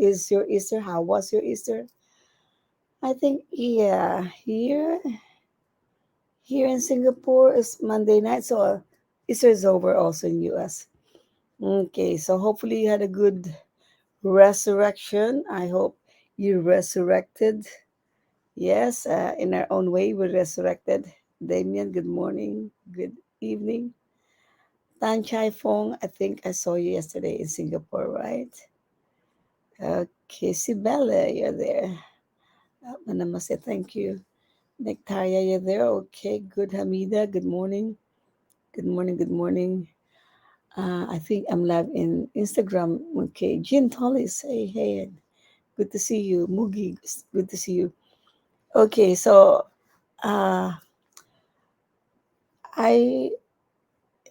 is your Easter? How was your Easter? I think yeah, here in Singapore is Monday night, so Easter is over also in US. Okay, so hopefully you had a good resurrection. I hope you resurrected. Yes, in our own way, we resurrected. Damien, good morning. Good evening. Tan Chai Fong, I think I saw you yesterday in Singapore, right? Okay, Sibella, you're there. Manamase, thank you. Nectaria, you're there. Okay, good. Hamida, good morning. Good morning, good morning. I think I'm live in Instagram. Okay, Jean Tollis, hey, hey, good to see you. Mugi, good to see you. Okay, so uh, I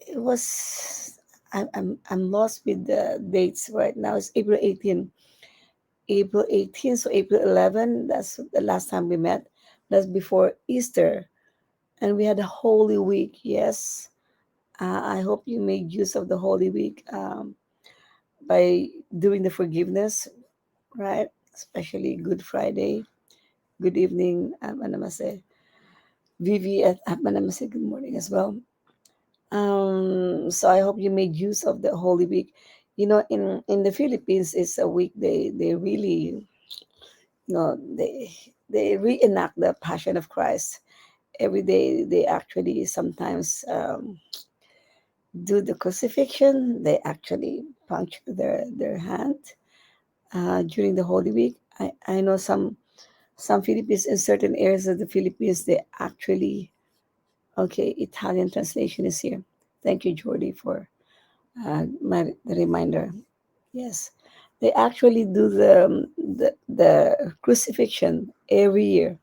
it was I'm lost with the dates right now. It's April 18. April 18, so April 11, that's the last time we met. That's before Easter. And we had a Holy Week, yes. I hope you made use of the Holy Week by doing the forgiveness, right? Especially Good Friday. Good evening, Manamase. Vivi at Manamase, good morning as well. So I hope you made use of the Holy Week. In the Philippines, it's a week they really, they reenact the Passion of Christ. Every day they actually sometimes do the crucifixion. They actually puncture their hand during the Holy Week. I know some Philippines in certain areas of the Philippines they actually okay. Italian translation is here. Thank you, Jordy, for the reminder. Yes, they actually do the crucifixion every year.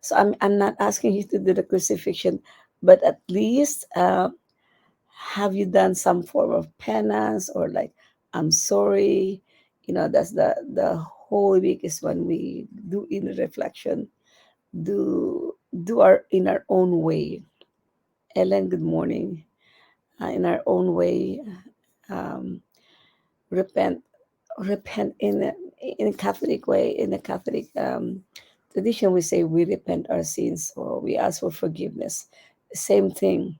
So I'm not asking you to do the crucifixion, but at least have you done some form of penance or like I'm sorry. That's the whole week is when we do in reflection, do our in our own way. Ellen, good morning. In our own way, um, repent repent in a Catholic way, in a Catholic tradition, we say we repent our sins or we ask for forgiveness. Same thing.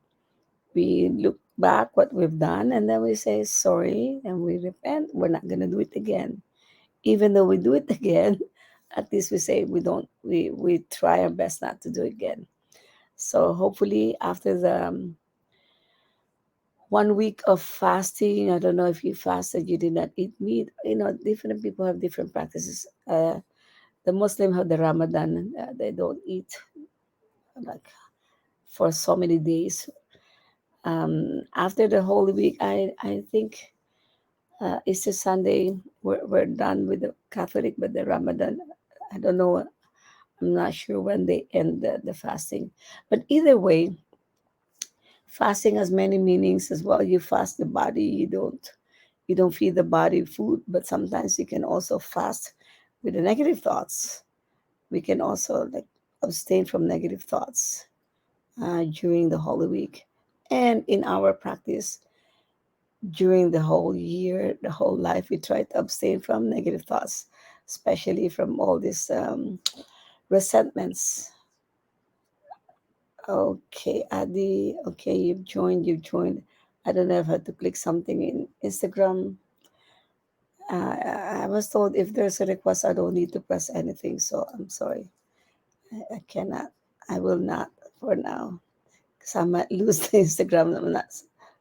We look back what we've done and then we say sorry and we repent. We're not gonna do it again. Even though we do it again, at least we say we try our best not to do it again. So hopefully after the 1 week of fasting, I don't know if you fasted, you did not eat meat. Different people have different practices. The Muslim have the Ramadan. They don't eat like for so many days. After the Holy Week, I think Easter Sunday we're done with the Catholic, but the Ramadan, I don't know. I'm not sure when they end the fasting. But either way, fasting has many meanings as well. You fast the body. You don't feed the body food, but sometimes you can also fast with the negative thoughts. We can also like abstain from negative thoughts during the Holy Week. And in our practice, during the whole year, the whole life, we try to abstain from negative thoughts, especially from all these resentments. Okay, Adi, okay, you've joined. I don't know if I had to click something in Instagram. I was told if there's a request, I don't need to press anything, so I'm sorry. I cannot. I will not for now. Because I might lose the Instagram. I'm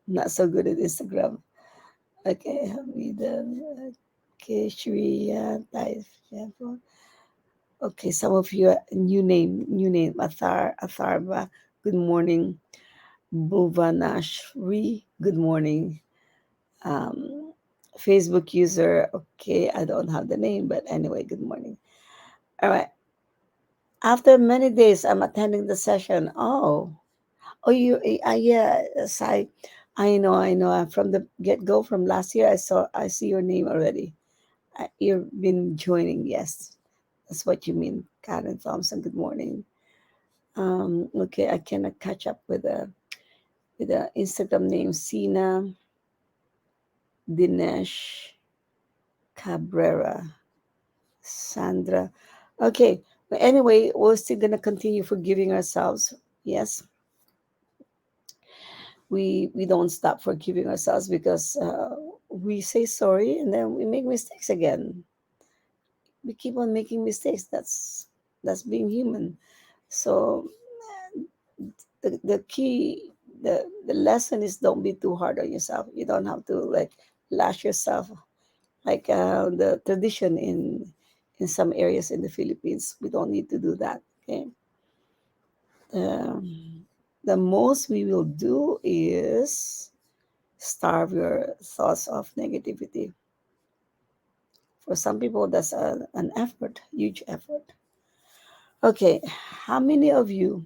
not so good at Instagram. Okay, Hamida. Okay, Shriya, Taif, Shafo. Okay, some of you, new name, Atharba, good morning. Bhuvanashri, good morning. Um, Facebook user, okay, I don't have the name, but anyway, good morning. All right, after many days, I'm attending the session. Oh, yeah, Sai. I know. From the get go from last year, I see your name already. You've been joining. Yes, that's what you mean, Karen Thompson. Good morning. Okay, I cannot catch up with the Instagram name Sina Dinesh Cabrera. Sandra. Okay. But anyway, we're still gonna continue forgiving ourselves. Yes, we don't stop forgiving ourselves because we say sorry and then we make mistakes again. We keep on making mistakes. That's being human. So the key, the lesson is don't be too hard on yourself. You don't have to like lash yourself like the tradition in some areas in the Philippines. We don't need to do that. Okay. The most we will do is starve your thoughts of negativity. For some people, that's an effort, huge effort. Okay, how many of you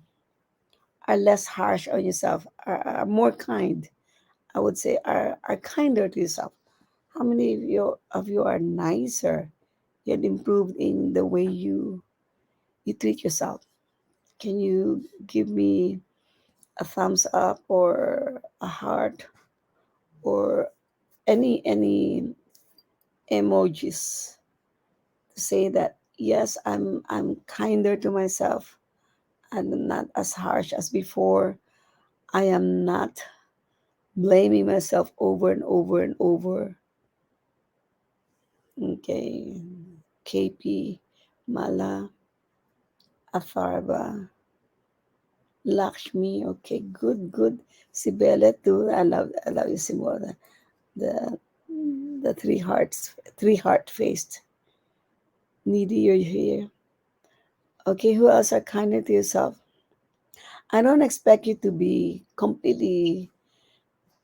are less harsh on yourself, are more kind? I would say are kinder to yourself. How many of you are nicer, yet improved in the way you treat yourself? Can you give me a thumbs up or a heart or any emojis to say that yes, I'm kinder to myself. I'm not as harsh as before. I am not blaming myself over and over and over. Okay. KP, Mala, Atharva, Lakshmi. Okay, good, good. Sibele too. I love you, Simona. The the three heart faced. Needy, you're here. Okay, who else are kinder to yourself? I don't expect you to be completely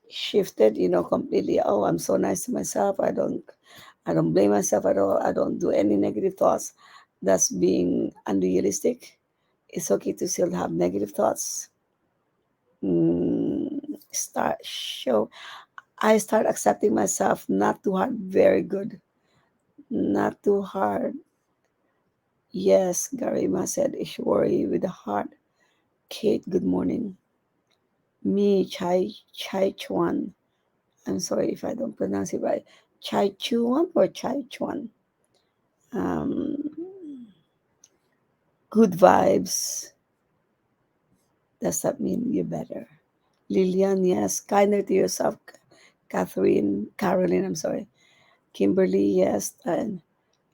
shifted, completely. Oh, I'm so nice to myself. I don't blame myself at all. I don't do any negative thoughts. That's being unrealistic. It's okay to still have negative thoughts. Start show. I start accepting myself. Not too hard. Very good. Not too hard. Yes, Garima said, Ishwari with a heart. Kate, good morning. Me, Chai Chuan. I'm sorry if I don't pronounce it right. Chai Chuan or Chai Chuan? Um, good vibes. Does that mean you're better? Lillian, yes. Kinder to yourself. Caroline, I'm sorry. Kimberly, yes. And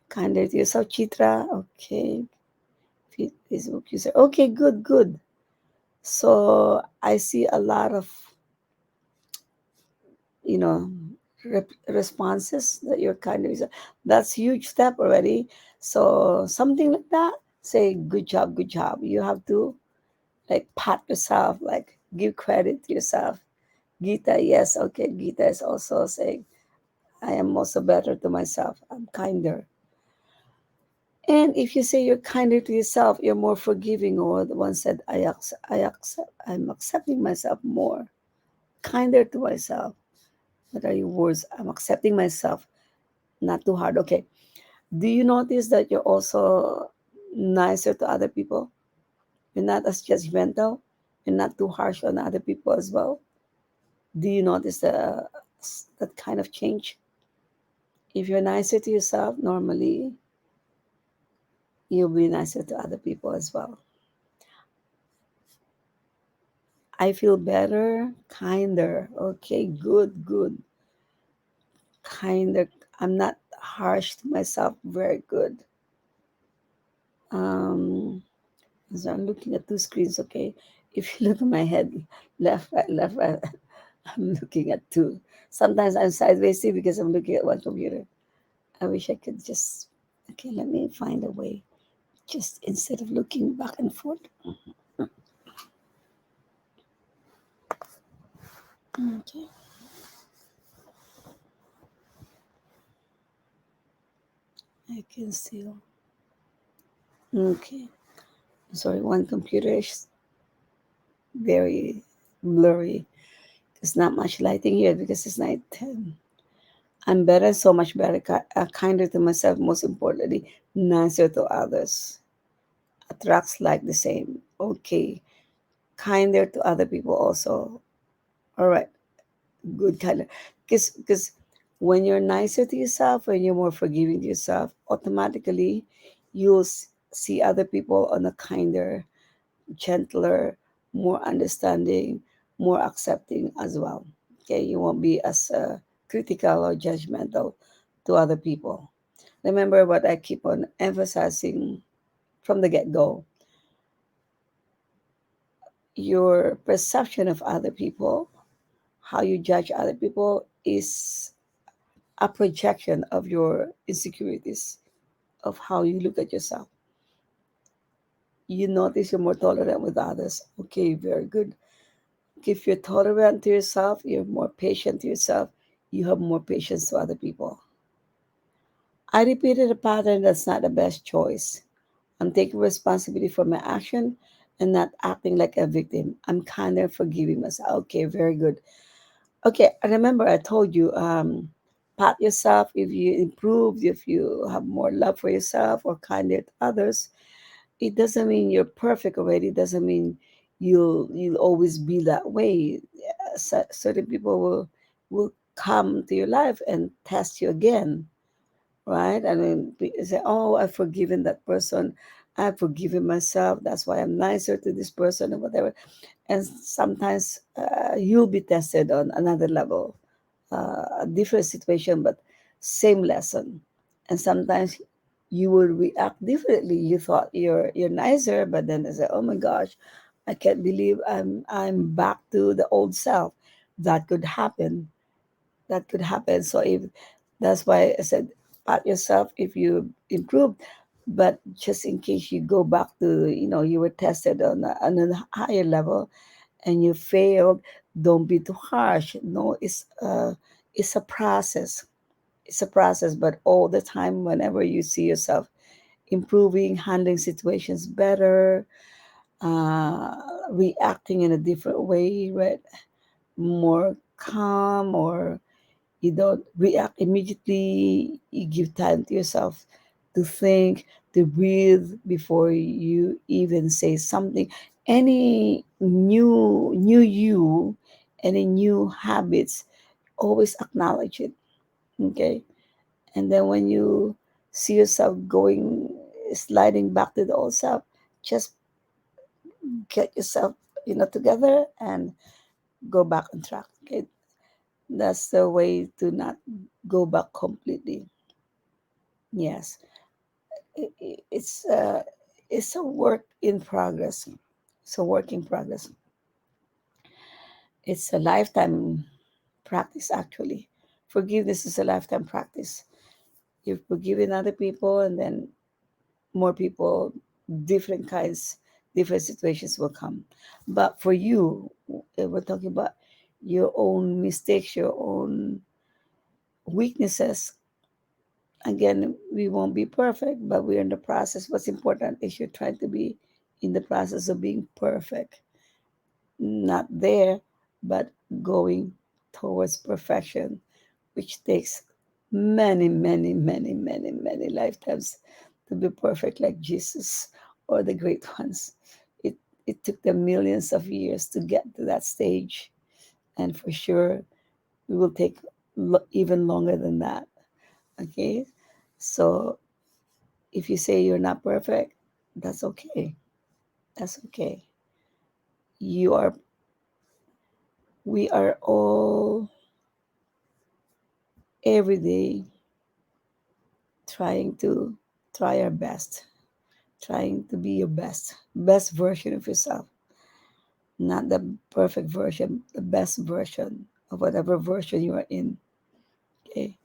kinder to yourself. Chitra, okay. Facebook user. Okay, good, good. So I see a lot of, you know, responses that you're kind of, that's huge step already. So something like that, say, good job, good job. You have to like pat yourself, like give credit to yourself. Gita, yes, okay. Gita is also saying, I am also better to myself. I'm kinder. And if you say you're kinder to yourself, you're more forgiving. Or the one said, I'm accepting myself more, kinder to myself. What are your words? I'm accepting myself, not too hard. Okay. Do you notice that you're also nicer to other people? You're not as judgmental. You're not too harsh on other people as well. Do you notice that kind of change? If you're nicer to yourself, normally you'll be nicer to other people as well. I feel better, kinder. Okay, good, good. Kinder. I'm not harsh to myself. Very good. Um, so I'm looking at two screens. Okay, if you look at my head, left, right, I'm looking at two. Sometimes I'm sideways too because I'm looking at one computer. I wish I could just. Okay, let me find a way. Just instead of looking back and forth. Okay, I can still. Okay, sorry, one computer is very blurry. There's not much lighting here because it's night 10. I'm better, so much better, kinder to myself, most importantly, nicer to others. Attracts like the same. Okay, kinder to other people also. All right, good kinder. Because When you're nicer to yourself, when you're more forgiving to yourself, automatically you'll see other people on a kinder, gentler, more understanding, more accepting as well. Okay, you won't be as critical or judgmental to other people. Remember what I keep on emphasizing from the get go: your perception of other people, how you judge other people, is a projection of your insecurities, of how you look at yourself. You notice you're more tolerant with others. Okay, very good. If you're tolerant to yourself, you're more patient to yourself, you have more patience to other people. I repeated a pattern that's not the best choice. I'm taking responsibility for my action and not acting like a victim. I'm kind of forgiving myself. Okay, very good. Okay, I remember I told you, pat yourself if you improved, if you have more love for yourself or kinder to others. It doesn't mean you're perfect already. It doesn't mean you'll always be that way. Certain people will come to your life and test you again, right? I mean, say, "Oh, I've forgiven that person. I've forgiven myself. That's why I'm nicer to this person," or whatever. And sometimes you'll be tested on another level, a different situation, but same lesson. And sometimes you will react differently. You thought you're nicer, but then I say, "Oh my gosh, I can't believe I'm back to the old self." That could happen. That could happen. So if that's why I said, pat yourself if you improve, but just in case you go back to, you were tested on a higher level and you failed, don't be too harsh. No, it's a process. It's a process, but all the time, whenever you see yourself improving, handling situations better, uh, reacting in a different way, right? More calm, or you don't react immediately. You give time to yourself to think, to breathe before you even say something. Any new you, any new habits, always acknowledge it. Okay. And then when you see yourself going, sliding back to the old self, just get yourself, together and go back on track. Okay. That's the way to not go back completely. Yes, it, it- it's uh, it's a work in progress. It's a work in progress. It's a lifetime practice, actually. Forgiveness is a lifetime practice. You've forgiven other people, and then more people, different kinds, different situations will come. But for you, we're talking about your own mistakes, your own weaknesses. Again, we won't be perfect, but we're in the process. What's important is you're trying to be in the process of being perfect. Not there, but going towards perfection, which takes many, many, many, many, many lifetimes to be perfect like Jesus or the great ones. It, it took them millions of years to get to that stage. And for sure, we will take even longer than that. Okay? So if you say you're not perfect, that's okay. That's okay. You are, we are all every day trying to try our best, trying to be your best version of yourself. Not the perfect version, the best version of whatever version you are in. Okay.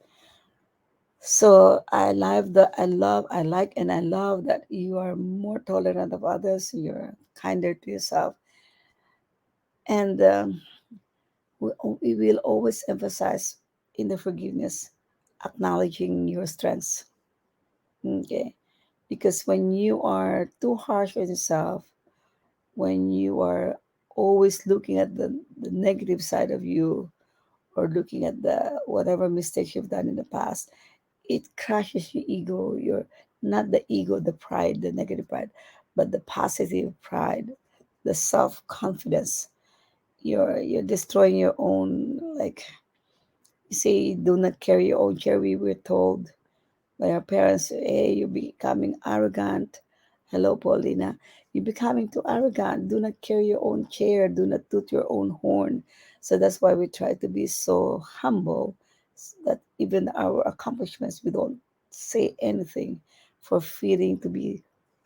So I like, and I love that you are more tolerant of others, you're kinder to yourself. And we will always emphasize in the forgiveness, acknowledging your strengths. Okay. Because when you are too harsh on yourself, when you are always looking at the negative side of you, or looking at the whatever mistakes you've done in the past, it crushes your ego. Your Not the ego, the pride, the negative pride, but the positive pride, the self confidence. You're destroying your own, like, You say, do not carry your own chair. We were told by our parents, hey, you're becoming arrogant. Hello, Paulina. You're becoming too arrogant. Do not carry your own chair. Do not toot your own horn. So that's why we try to be so humble that even our accomplishments, we don't say anything for feeling to be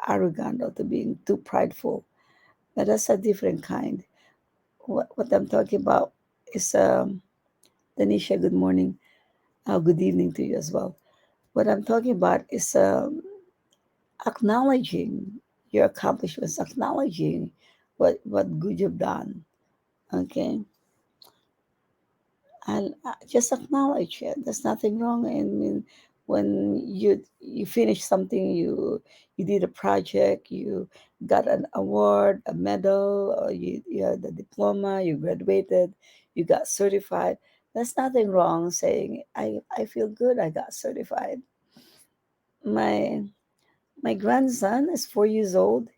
arrogant or to being too prideful. But that's a different kind. What I'm talking about is, Tanisha, good morning. Good evening to you as well. What I'm talking about is, acknowledging your accomplishments, acknowledging what good you've done. Okay, and just acknowledge it. There's nothing wrong. I mean, when you finish something, you did a project, you got an award, a medal, or you had the diploma, you graduated, you got certified. There's nothing wrong saying I feel good. I got certified. My my grandson is 4 years old.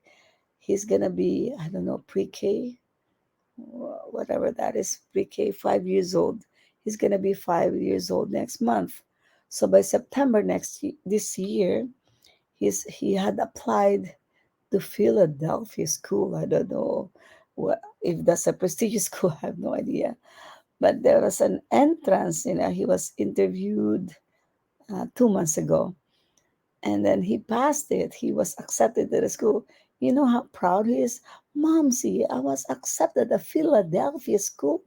He's gonna be, I don't know, pre-K, whatever that is, pre-K, 5 years old. He's gonna be 5 years old next month. So by September this year, he had applied to Philadelphia school. I don't know what if that's a prestigious school. I have no idea. But there was an entrance. He was interviewed 2 months ago, and then he passed it. He was accepted to the school. You know how proud he is? Mom, see, I was accepted at Philadelphia school.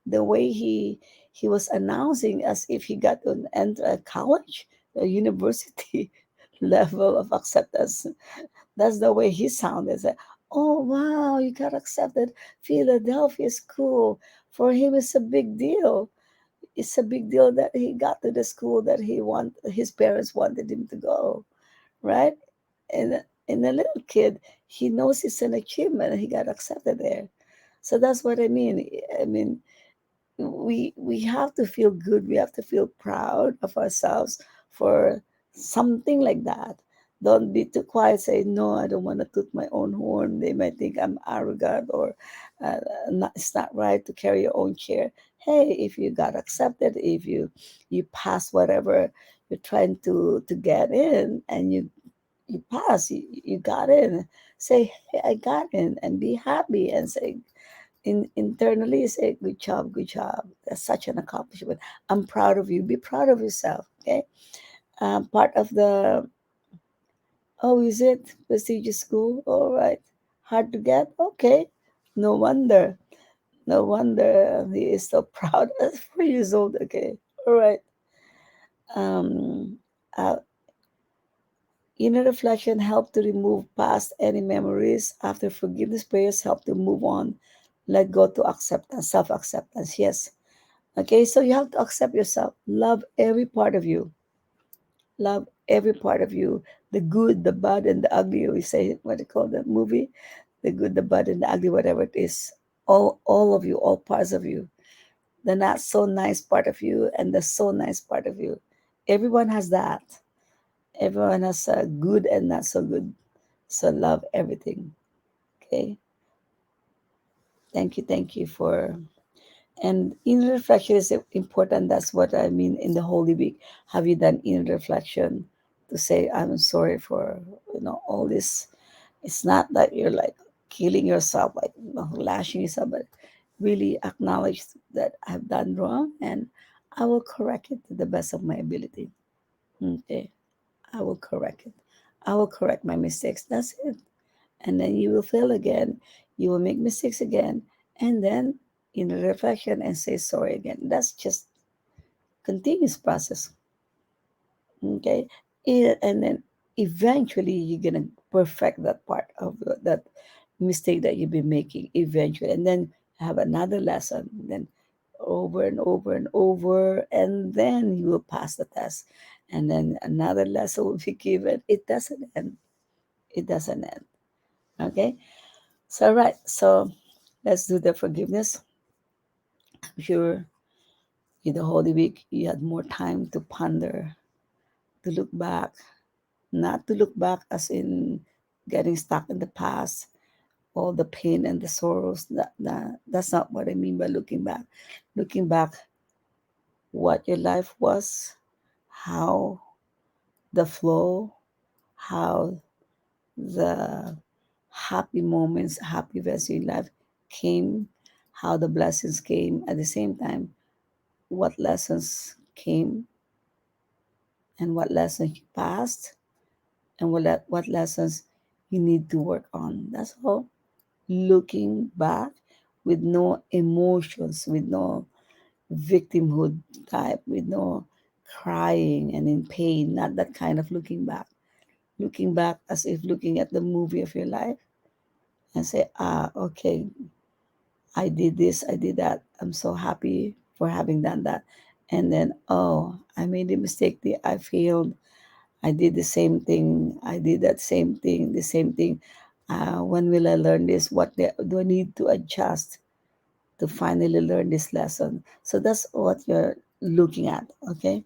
The way he was announcing as if he got to enter a college, a university level of acceptance. That's the way he sounded. Say, oh wow, you got accepted Philadelphia school. For him, it's a big deal. It's a big deal that he got to the school that his parents wanted him to go, right? And a little kid, he knows it's an achievement. He got accepted there. So that's what I mean. I mean, we have to feel good. We have to feel proud of ourselves for something like that. Don't be too quiet. Say no. I don't want to toot my own horn. They might think I'm arrogant or it's not right to carry your own chair. Hey, if you got accepted, if you pass whatever you're trying to get in, and you pass, you got in, say, hey, I got in, and be happy, and say, internally, say, good job, good job. That's such an accomplishment. I'm proud of you. Be proud of yourself. Okay. Part of the, oh, is it prestigious school? All right. Hard to get. Okay. No wonder. No wonder he is so proud at 4 years old. Okay. All right. um uh, Inner reflection help to remove past any memories. After forgiveness prayers help to move on, let go to acceptance, self acceptance. Yes. Okay, so you have to accept yourself. Love every part of you. Love every part of you. The good, the bad, and the ugly. We say, what do you call that movie? The good, the bad, and the ugly, whatever it is. All of you, all parts of you. The not so nice part of you and the so nice part of you. Everyone has that. Everyone has a good and not so good. So love everything. Okay. Thank you for, and inner reflection is important. That's what I mean in the Holy Week. Have you done inner reflection to say, I'm sorry for, all this? It's not that you're like killing yourself, like, lashing yourself, but really acknowledge that I've done wrong, and I will correct it to the best of my ability. Okay. I will correct it. I will correct my mistakes. That's it. And then you will fail again. You will make mistakes again. And then in reflection and say sorry again. That's just continuous process. Okay. And then eventually you're gonna perfect that part of that mistake that you've been making eventually. And then have another lesson. Then over and over and over. And then you will pass the test. And then another lesson will be given. It doesn't end. It doesn't end. Okay. So right. So let's do the forgiveness. I'm sure in the Holy Week you had more time to ponder, to look back, not to look back as in getting stuck in the past, all the pain and the sorrows. That's not what I mean by looking back. Looking back what your life was, how the flow, how the happy moments, happy events in life came, how the blessings came. At the same time, what lessons came and what lessons you passed and what lessons you need to work on. That's all. Looking back with no emotions, with no victimhood type, with no crying and in pain, not that kind of looking back. Looking back as if looking at the movie of your life and say, okay, I did this, I did that. I'm so happy for having done that. And then, oh, I made a mistake. I failed. I did the same thing. I did that same thing, the same thing. When will I learn this? Do I need to adjust to finally learn this lesson? So that's what you're looking at. Okay.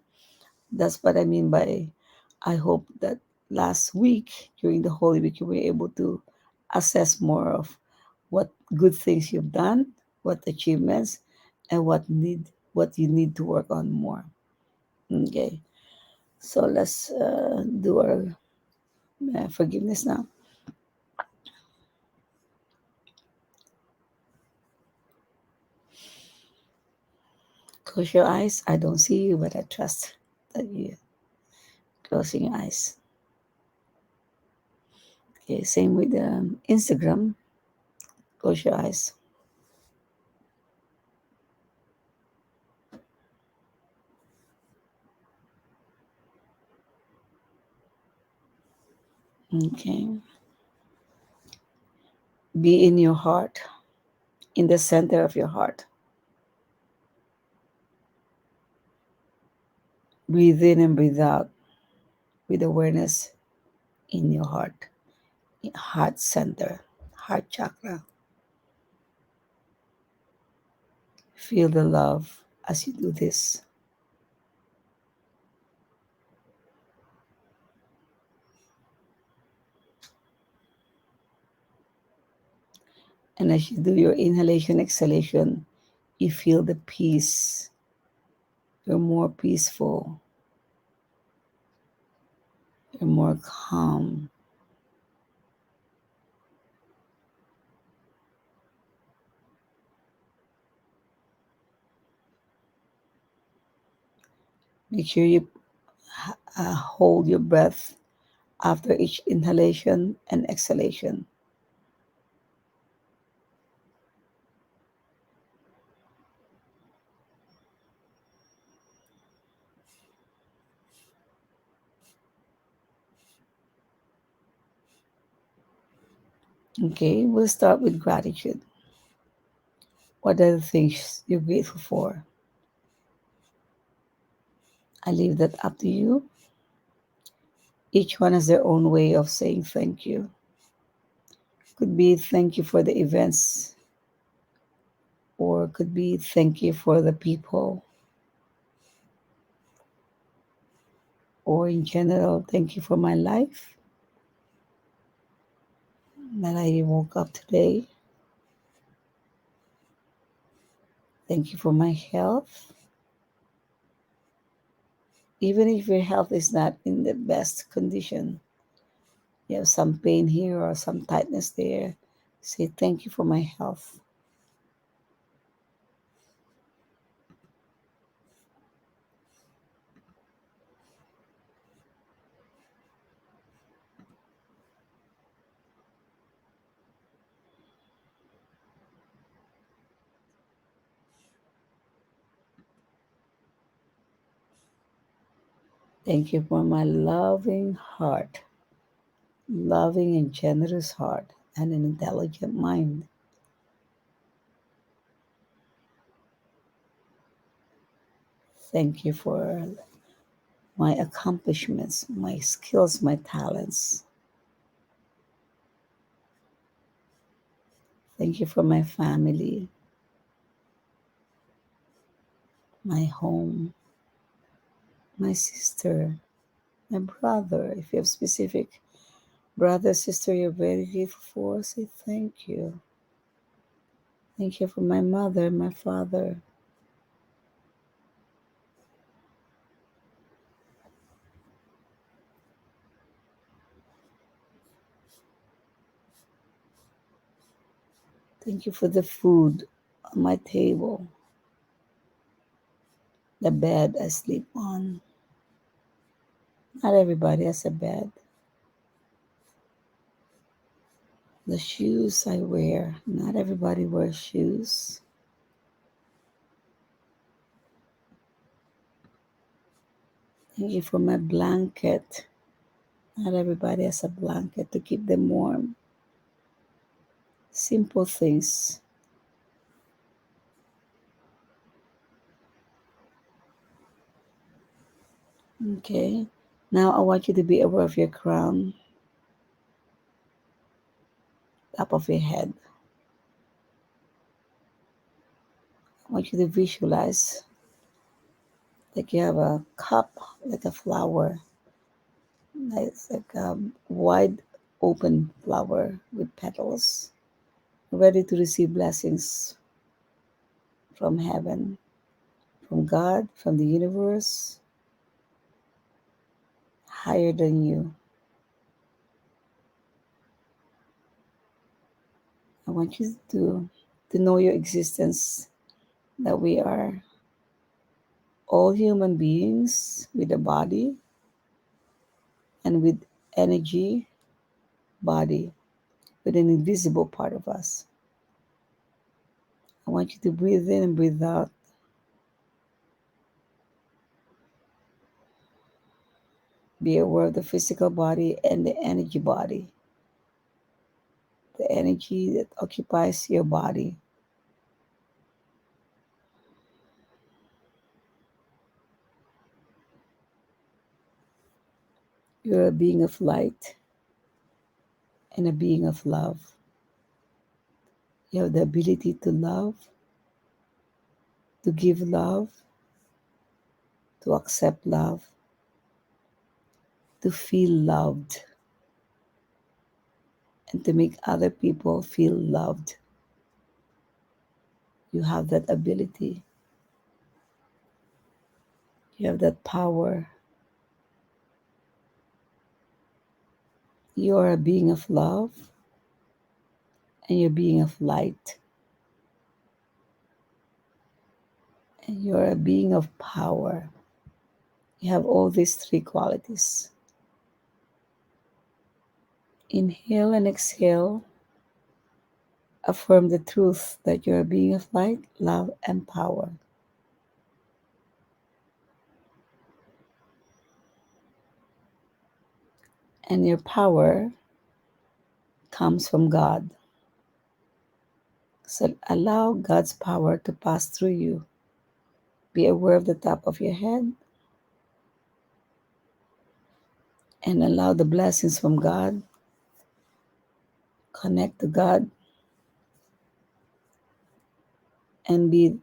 That's what I mean by I hope that last week, during the Holy Week, you were able to assess more of what good things you've done, what achievements, and what you need to work on more. Okay, so let's do our forgiveness now. Close your eyes. I don't see you, but I trust that you closing your eyes. Okay, same with Instagram. Close your eyes. Okay, be in your heart, in the center of your heart. Breathe in and breathe out with awareness in your heart center, heart chakra. Feel the love as you do this. And as you do your inhalation, exhalation, you feel the peace. You're more peaceful. You're more calm. Make sure you hold your breath after each inhalation and exhalation. Okay, we'll start with gratitude. What are the things you're grateful for? I leave that up to you. Each one has their own way of saying thank you. Could be thank you for the events, or could be thank you for the people, or in general, thank you for my life that I woke up today. Thank you for my health. Even if your health is not in the best condition, you have some pain here or some tightness there, say thank you for my health. Thank you for my loving heart, loving and generous heart, and an intelligent mind. Thank you for my accomplishments, my skills, my talents. Thank you for my family, my home, my sister, my brother. If you have specific brother, sister you're very grateful for, say thank you. Thank you for my mother, my father, Thank you for the food on my table, the bed I sleep on. Not everybody has a bed. The shoes I wear. Not everybody wears shoes. Thank you for my blanket. Not everybody has a blanket to keep them warm. Simple things. Okay. Now I want you to be aware of your crown, top of your head. I want you to visualize like you have a cup, like a flower, it's like a wide open flower with petals, ready to receive blessings from heaven, from God, from the universe, higher than you. I want you to know your existence, that we are all human beings with a body and with energy, body, with an invisible part of us. I want you to breathe in and breathe out. Be aware of the physical body and the energy body, the energy that occupies your body. You're a being of light and a being of love. You have the ability to love, to give love, to accept love, to feel loved, and to make other people feel loved. You have that ability. You have that power. You are a being of love and you're a being of light. And you're a being of power. You have all these three qualities. Inhale and exhale. Affirm the truth that you're a being of light, love, and power. And your power comes from God. So allow God's power to pass through you. Be aware of the top of your head and allow the blessings from God. Connect to God and be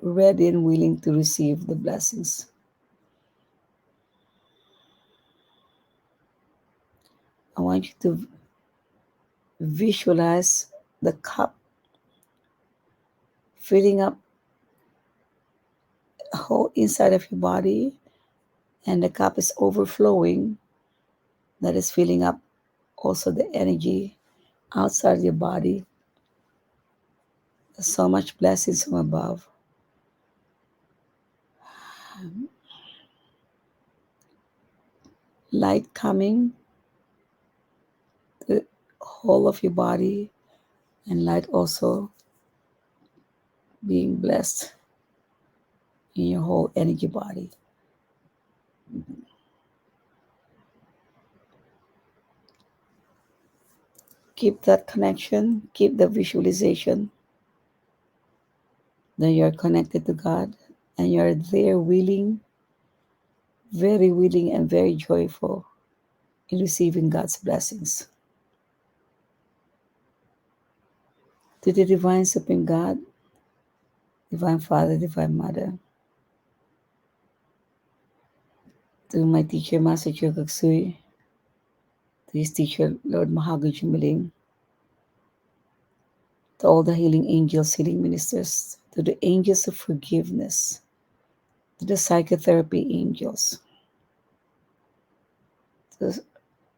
ready and willing to receive the blessings. I want you to visualize the cup filling up the whole inside of your body, and the cup is overflowing, that is filling up also the energy outside your body. There's so much blessings from above. Light coming to the whole of your body, and light also being blessed in your whole energy body. Keep that connection, keep the visualization. Then you're connected to God and you're there willing, very willing, and very joyful in receiving God's blessings. To the Divine Supreme God, Divine Father, Divine Mother, to my teacher, Master Chokaksui, to his teacher, Lord Mahago Jumiling, to all the healing angels, healing ministers, to the angels of forgiveness, to the psychotherapy angels, to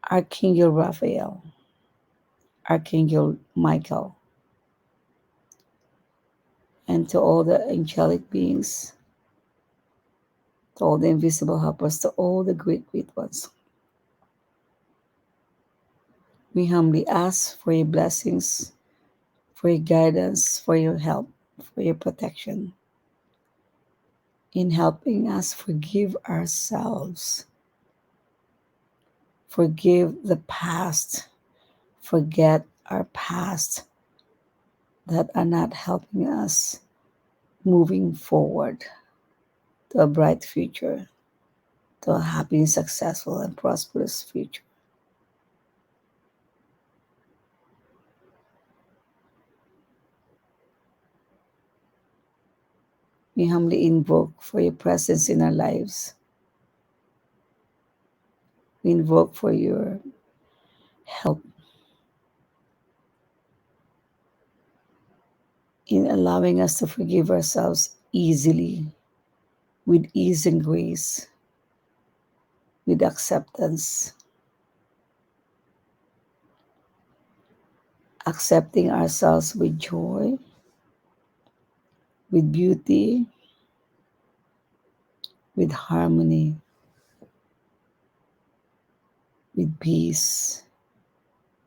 Archangel Raphael, Archangel Michael, and to all the angelic beings, to all the invisible helpers, to all the great, great ones. We humbly ask for your blessings, for your guidance, for your help, for your protection in helping us forgive ourselves, forgive the past, forget our past that are not helping us moving forward to a bright future, to a happy, successful, and prosperous future. We humbly invoke for your presence in our lives. We invoke for your help in allowing us to forgive ourselves easily, with ease and grace, with acceptance, accepting ourselves with joy, with beauty, with harmony, with peace,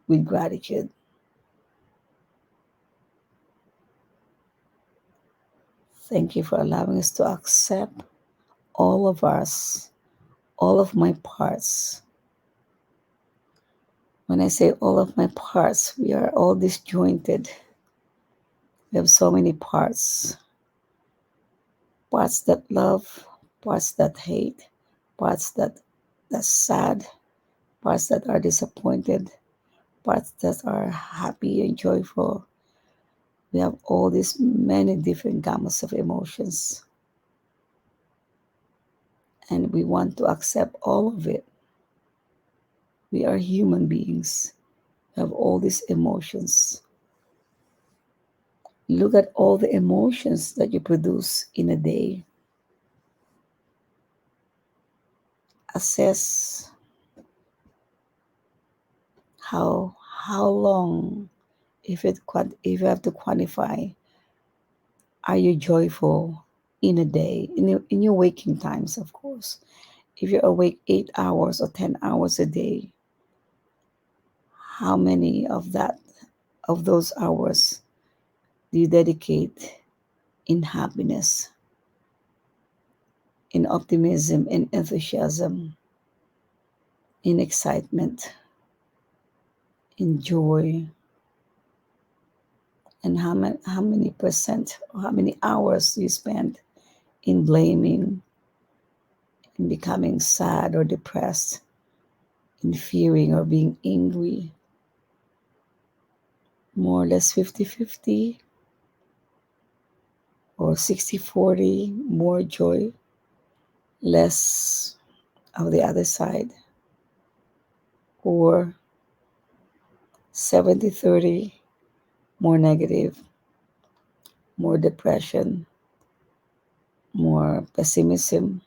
with gratitude. Thank you for allowing us to accept all of us, all of my parts. When I say all of my parts, we are all disjointed. We have so many parts, parts that love, parts that hate, parts that's sad, parts that are disappointed, parts that are happy and joyful. We have all these many different gammas of emotions, and we want to accept all of it. We are human beings. We have all these emotions. Look at all the emotions that you produce in a day. Assess how long, if you have to quantify, are you joyful in a day, in your waking times, of course. If you're awake 8 hours or 10 hours a day, how many of those hours do you dedicate in happiness, in optimism, in enthusiasm, in excitement, in joy? And how many percent or how many hours do you spend in blaming, in becoming sad or depressed, in fearing or being angry? More or less 50-50, or 60-40, more joy, less of the other side, or 70-30, more negative, more depression, more pessimism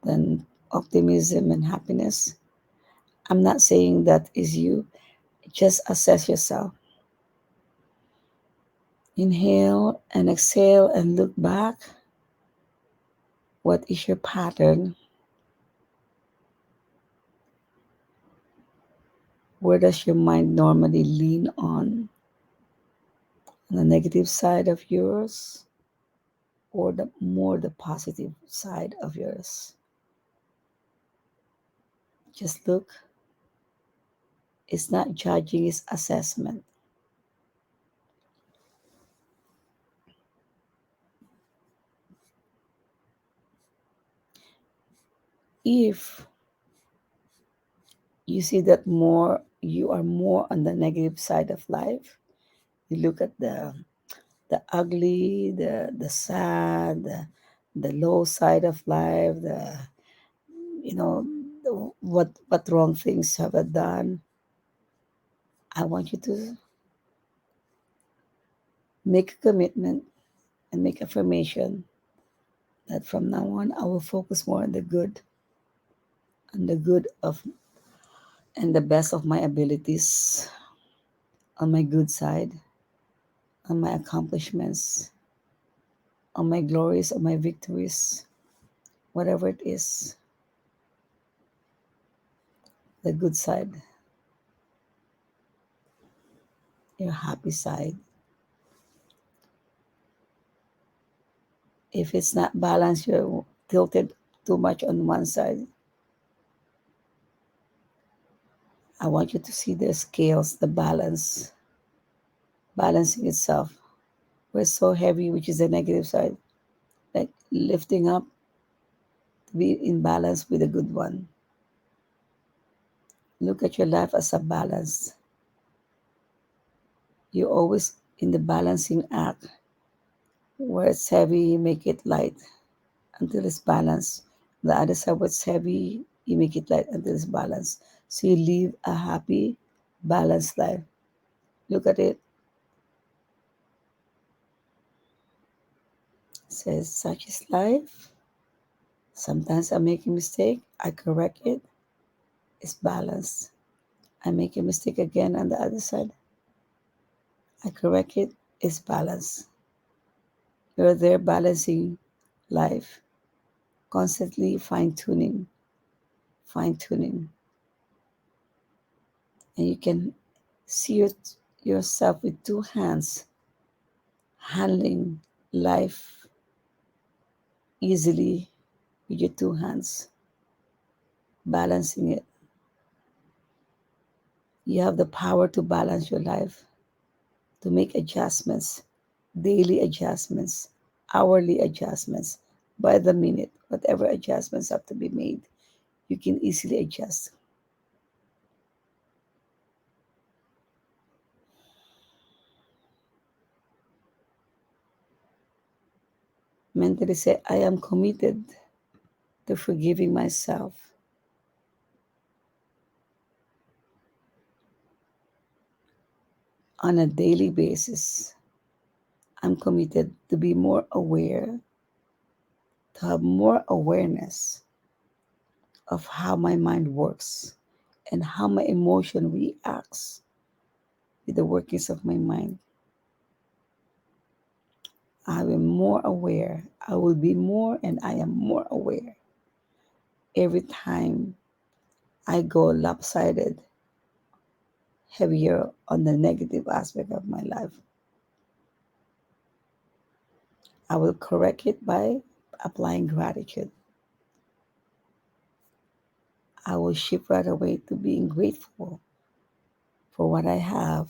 than optimism and happiness. I'm not saying that is you. Just assess yourself. Inhale and exhale and look back. What is your pattern? Where does your mind normally lean on? On the negative side of yours, or the positive side of yours? Just look. It's not judging, it's assessment. If you see that more you are more on the negative side of life, you look at the ugly, the sad, the low side of life, you know what wrong things have I done. I want you to make a commitment and make affirmation that from now on I will focus more on the good of and the best of my abilities, on my good side, on my accomplishments, on my glories, on my victories, whatever it is, the good side, your happy side. If it's not balanced, you're tilted too much on one side. I want you to see the scales, the balance, balancing itself. We're so heavy, which is the negative side, like lifting up to be in balance with the good one. Look at your life as a balance. You're always in the balancing act. Where it's heavy, you make it light until it's balanced. The other side, where it's heavy, you make it light until it's balanced. So you live a happy, balanced life. Look at it. It says, such is life. Sometimes I make a mistake. I correct it. It's balanced. I make a mistake again on the other side. I correct it. It's balanced. You're there balancing life, constantly fine tuning. And you can see yourself with two hands handling life easily with your two hands, balancing it. You have the power to balance your life, to make adjustments, daily adjustments, hourly adjustments, by the minute, whatever adjustments have to be made, you can easily adjust. Mentally say, I am committed to forgiving myself on a daily basis. I'm committed to be more aware, to have more awareness of how my mind works and how my emotion reacts with the workings of my mind. I am more aware. I will be more and I am more aware every time I go lopsided, heavier on the negative aspect of my life. I will correct it by applying gratitude. I will shift right away to being grateful for what I have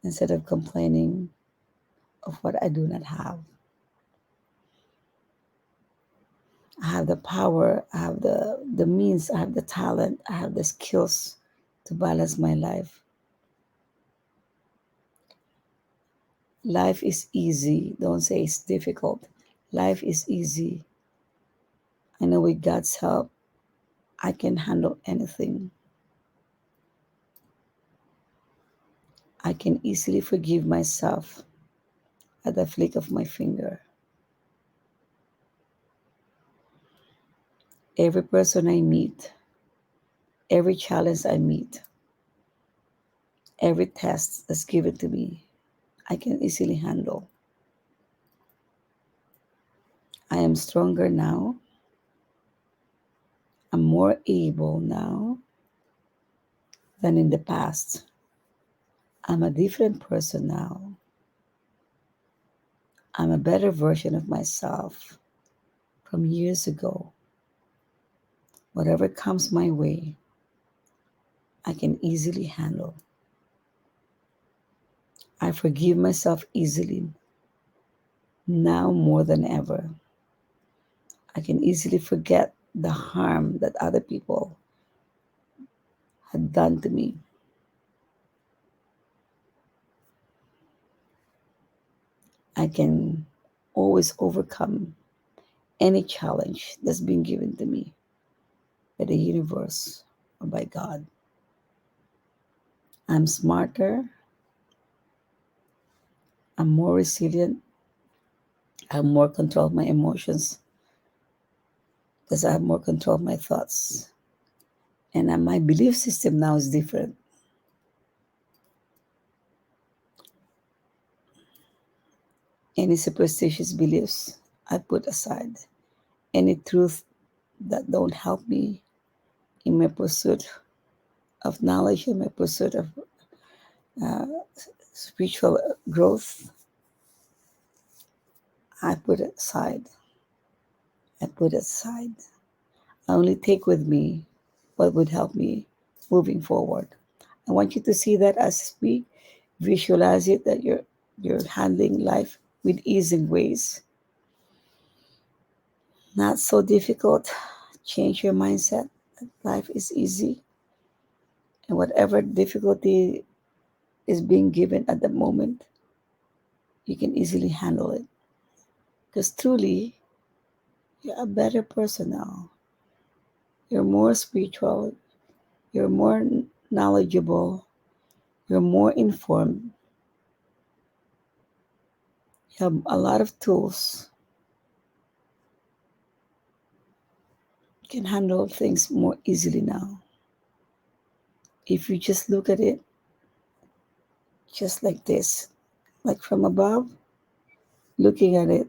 instead of complaining of what I do not have. I have the power, I have the means, I have the talent, I have the skills to balance my life. Life is easy. Don't say it's difficult. Life is easy. I know with God's help, I can handle anything. I can easily forgive myself at the flick of my finger. Every person I meet, every challenge I meet, every test that's given to me, I can easily handle. I am stronger now. I'm more able now than in the past. I'm a different person now. I'm a better version of myself from years ago. Whatever comes my way, I can easily handle. I forgive myself easily now more than ever. I can easily forget the harm that other people had done to me. I can always overcome any challenge that's been given to me by the universe or by God. I'm smarter. I'm more resilient. I have more control of my emotions because I have more control of my thoughts. And my belief system now is different. Any superstitious beliefs I put aside. Any truth that don't help me in my pursuit of knowledge, in my pursuit of uh, spiritual growth, I put it aside. I put it aside. I only take with me what would help me moving forward. I want you to see that as we visualize it, that you're handling life with ease and grace. Not so difficult. Change your mindset. Life is easy, and whatever difficulty is being given at the moment, you can easily handle it. Because truly, you're a better person now. You're more spiritual. You're more knowledgeable. You're more informed. You have a lot of tools. You can handle things more easily now. If you just look at it just like this, like from above, looking at it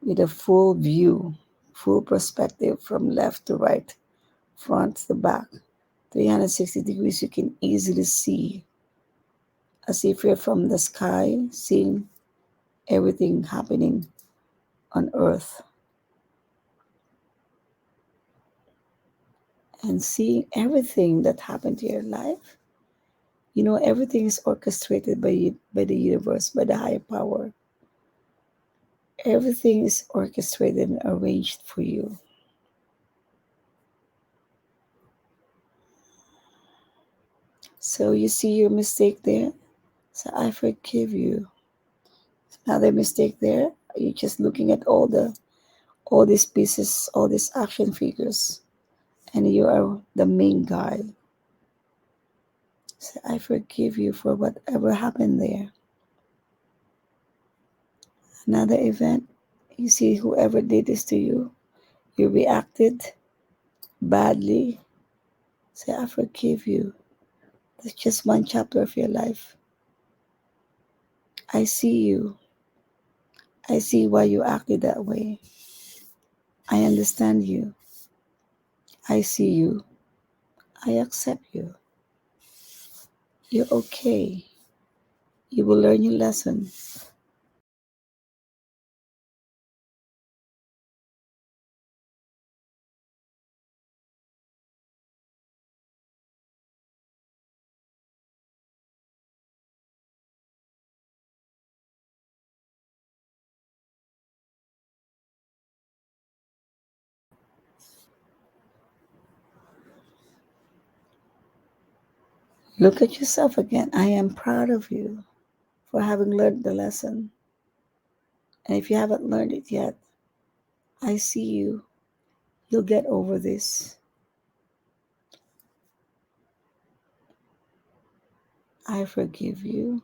with a full view, full perspective from left to right, front to back, 360 degrees, you can easily see as if you're from the sky, seeing everything happening on earth and seeing everything that happened to your life. You know, everything is orchestrated by the universe, by the higher power. Everything is orchestrated and arranged for you. So you see your mistake there? So I forgive you. Another mistake there. You're just looking at all these pieces, all these action figures, and you are the main guy. So I forgive you for whatever happened there. Another event, you see whoever did this to you, you reacted badly. Say, I forgive you. That's just one chapter of your life. I see you. I see why you acted that way. I understand you. I see you. I accept you. You're okay. You will learn your lesson. Look at yourself again. I am proud of you for having learned the lesson. And if you haven't learned it yet, I see you. You'll get over this. I forgive you.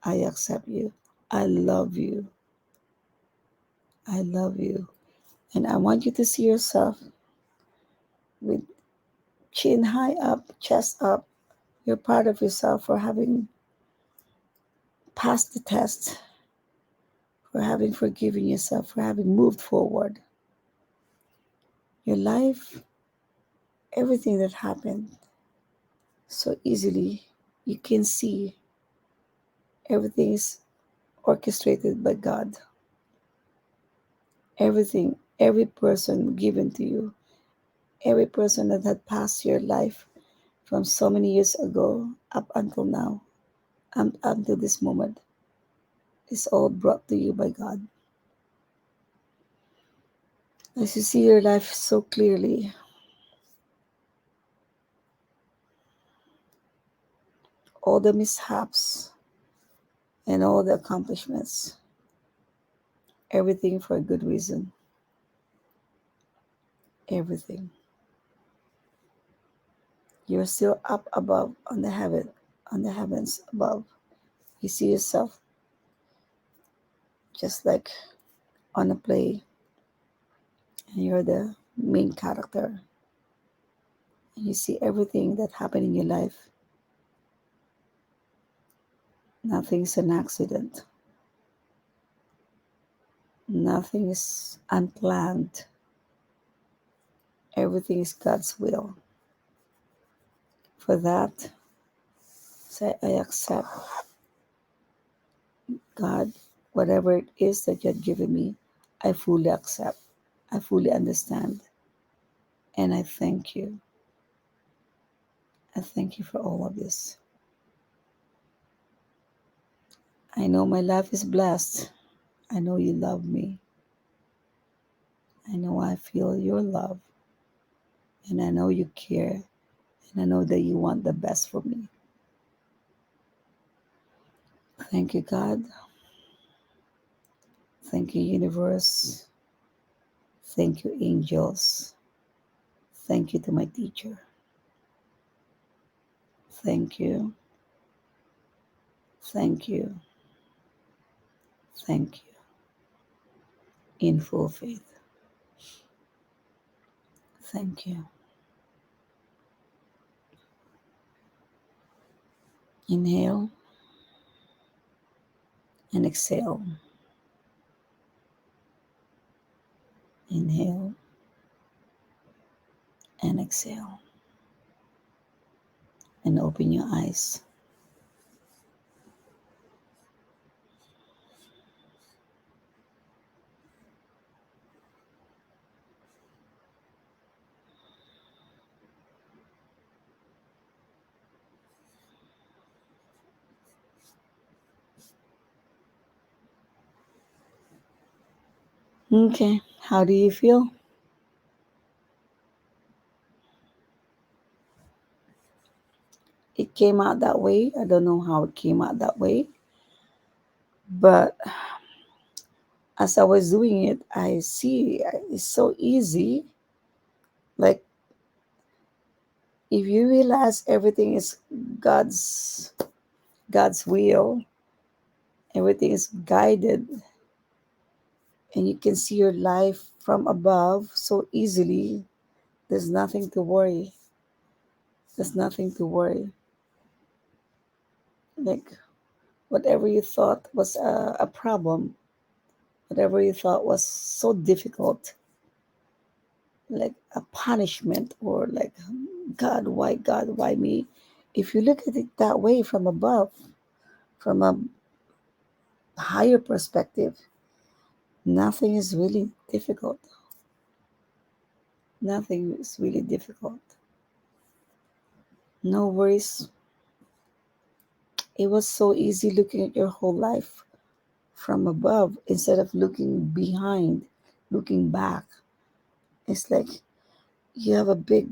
I accept you. I love you. I love you. And I want you to see yourself with chin high up, chest up. You're proud of yourself for having passed the test, for having forgiven yourself, for having moved forward. Your life, everything that happened so easily, you can see everything is orchestrated by God. Everything, every person given to you, every person that had passed your life from so many years ago up until now, up until this moment, is all brought to you by God. As you see your life so clearly, all the mishaps and all the accomplishments, everything for a good reason. Everything. You're still up above on the heavens above. You see yourself just like on a play, and you're the main character. And you see everything that happened in your life. Nothing's an accident. Nothing is unplanned. Everything is God's will. For that, say, I accept God, whatever it is that you have given me, I fully accept. I fully understand. And I thank you. I thank you for all of this. I know my life is blessed. I know you love me. I know I feel your love. And I know you care. And I know that you want the best for me. Thank you, God. Thank you, universe. Thank you, angels. Thank you to my teacher. Thank you. Thank you. Thank you. In full faith. Thank you. Inhale and exhale. Inhale and exhale. And open your eyes. Okay. How do you feel? It came out that way. I don't know how it came out that way. But as I was doing it, I see it's so easy. Like, if you realize everything is God's God's will, everything is guided, and you can see your life from above so easily, there's nothing to worry. There's nothing to worry. Like, whatever you thought was a problem, whatever you thought was so difficult, like a punishment, or like, God, why me? If you look at it that way from above, from a higher perspective, nothing is really difficult. Nothing is really difficult. No worries. It was so easy looking at your whole life from above instead of looking behind, looking back. It's like you have a big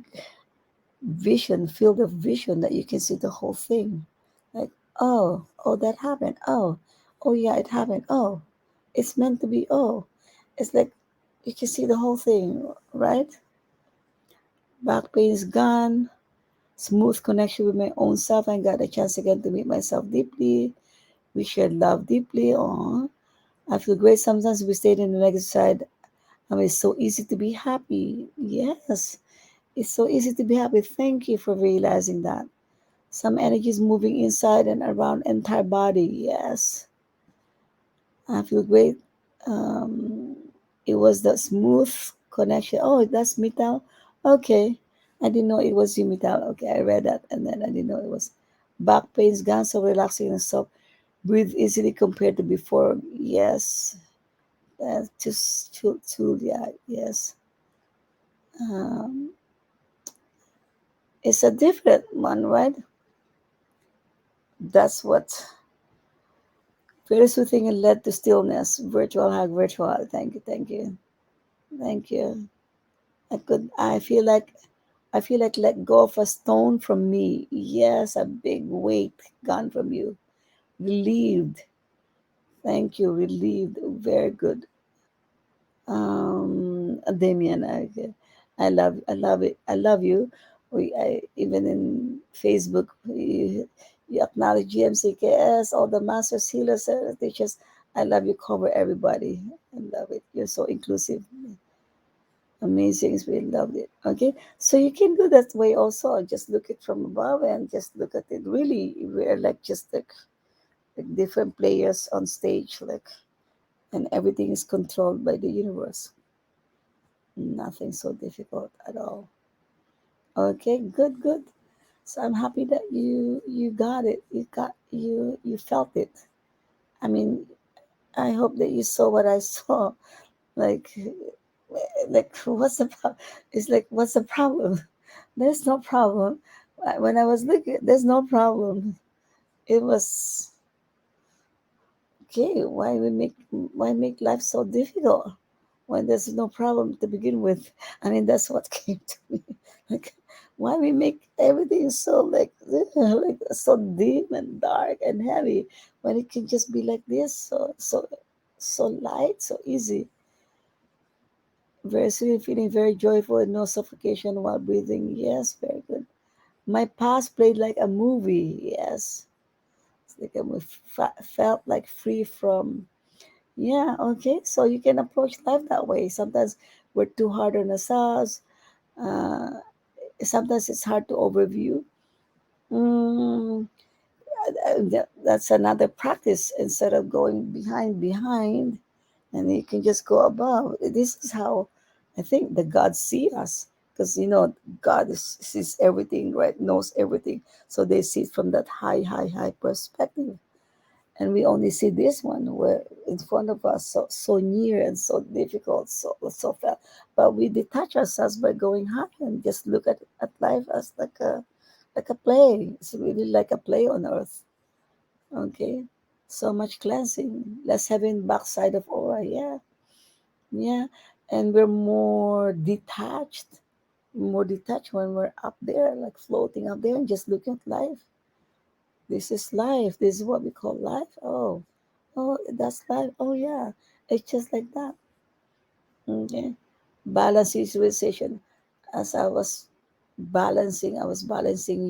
vision, field of vision, that you can see the whole thing. Like, oh, that happened. Oh, yeah, it happened. Oh, it's meant to be. Oh, it's like you can see the whole thing, right? Back pain is gone. Smooth connection with my own self. I got a chance again to meet myself deeply. We shared love deeply. Oh, I feel great. Sometimes we stayed in the negative side. I mean, it's so easy to be happy. Yes, it's so easy to be happy. Thank you for realizing that. Some energy is moving inside and around entire body. Yes, I feel great. Um, it was the smooth connection. Oh, that's metal. Okay, I didn't know it was you metal. Okay, I read that, and then I didn't know it was back pain's gone. So relaxing and soft. Breathe easily compared to before. Yes, just yeah. Yes, um, it's a different one, right? That's what very soothing and led to stillness. Virtual hug, virtual. Thank you, thank you, thank you. I feel like let go of a stone from me. Yes, a big weight gone from you. Relieved. Thank you, relieved. Very good. Damien, I love it. I love you. Even in Facebook, you acknowledge GMCKS, all the masters, healers, teachers. I love you. Cover everybody. I love it. You're so inclusive. Amazing. We loved it. Okay, so you can do that way also. Just look it from above and just look at it. Really, we're like just like different players on stage, like and everything is controlled by the universe. Nothing so difficult at all. Okay, good, good. So I'm happy that you got it. You felt it. I mean, I hope that you saw what I saw. Like, what's the problem? It's like, what's the problem? There's no problem. When I was looking, there's no problem. It was okay. Why make life so difficult when there's no problem to begin with? I mean, that's what came to me. Like, why we make everything so like so dim and dark and heavy when it can just be like this, so light, so easy. Very sweet, feeling very joyful and no suffocation while breathing. Yes, very good. My past played like a movie. Yes, it's like felt like free from. Yeah, okay. So you can approach life that way. Sometimes we're too hard on ourselves. Uh, Sometimes it's hard to overview. Mm, that's another practice. Instead of going behind, and you can just go above. This is how I think the gods see us, because God sees everything, right? Knows everything, so they see it from that high perspective, and we only see this one where in front of us, so near and so difficult, so fast. But we detach ourselves by going high and just look at life as like a play. It's really like a play on earth. Okay, so much cleansing, less having backside of aura. Yeah, yeah, and we're more detached when we're up there, like floating up there and just looking at life. This is life. This is what we call life. Oh, oh, that's life. Oh yeah, it's just like that. Okay, balance visualization. As I was balancing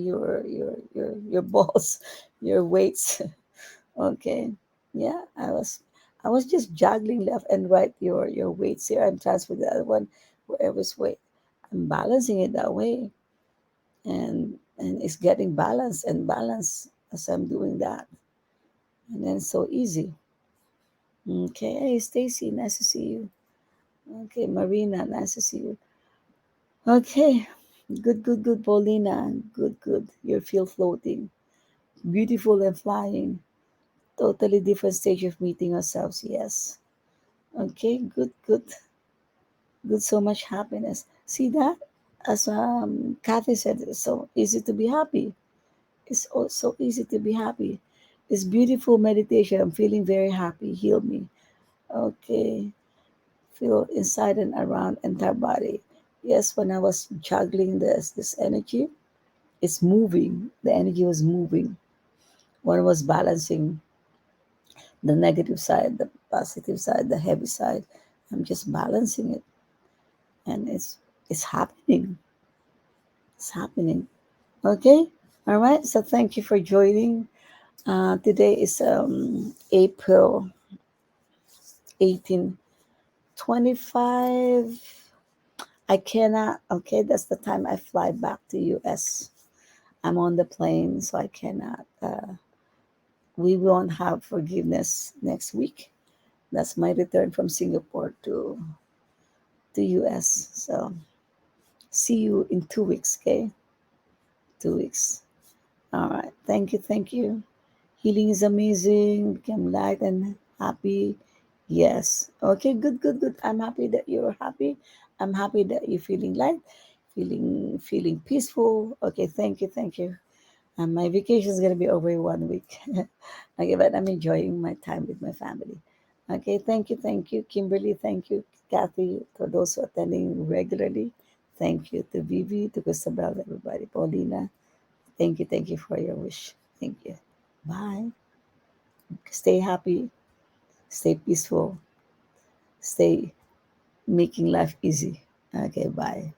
your balls, your weights. Okay. Yeah, I was just juggling left and right your weights here. I'm transferring the other one wherever's weight. I'm balancing it that way, and it's getting balance and balance as I'm doing that. And then it's so easy. Okay, hey Stacy, nice to see you. Okay, Marina, nice to see you. Okay, good, good, good, Paulina, good, good. You feel floating, beautiful and flying. Totally different stage of meeting ourselves. Yes. Okay, good, good, good. So much happiness. See that? As Kathy said, it's so easy to be happy. It's so easy to be happy. It's beautiful meditation. I'm feeling very happy. Heal me. Okay. Feel inside and around entire body. Yes, when I was juggling this energy, it's moving. The energy was moving. One was balancing the negative side, the positive side, the heavy side. I'm just balancing it, and it's happening. It's happening. Okay. All right. So thank you for joining. Today is April 18, 25. I cannot. Okay, that's the time I fly back to US. I'm on the plane, so I cannot. We won't have forgiveness next week. That's my return from Singapore to US. So see you in 2 weeks. Okay, 2 weeks. All right. Thank you. Thank you. Healing is amazing. Become light and happy. Yes. Okay, good, good, good. I'm happy that you're happy. I'm happy that you're feeling light, feeling peaceful. Okay, thank you, thank you. And my vacation is gonna be over in 1 week. Okay, but I'm enjoying my time with my family. Okay, thank you, Kimberly, thank you, Kathy, for those who are attending regularly. Thank you to Vivi, to Christabel, everybody, Paulina. Thank you for your wish. Thank you. Bye. Stay happy, stay peaceful, stay making life easy. Okay, bye.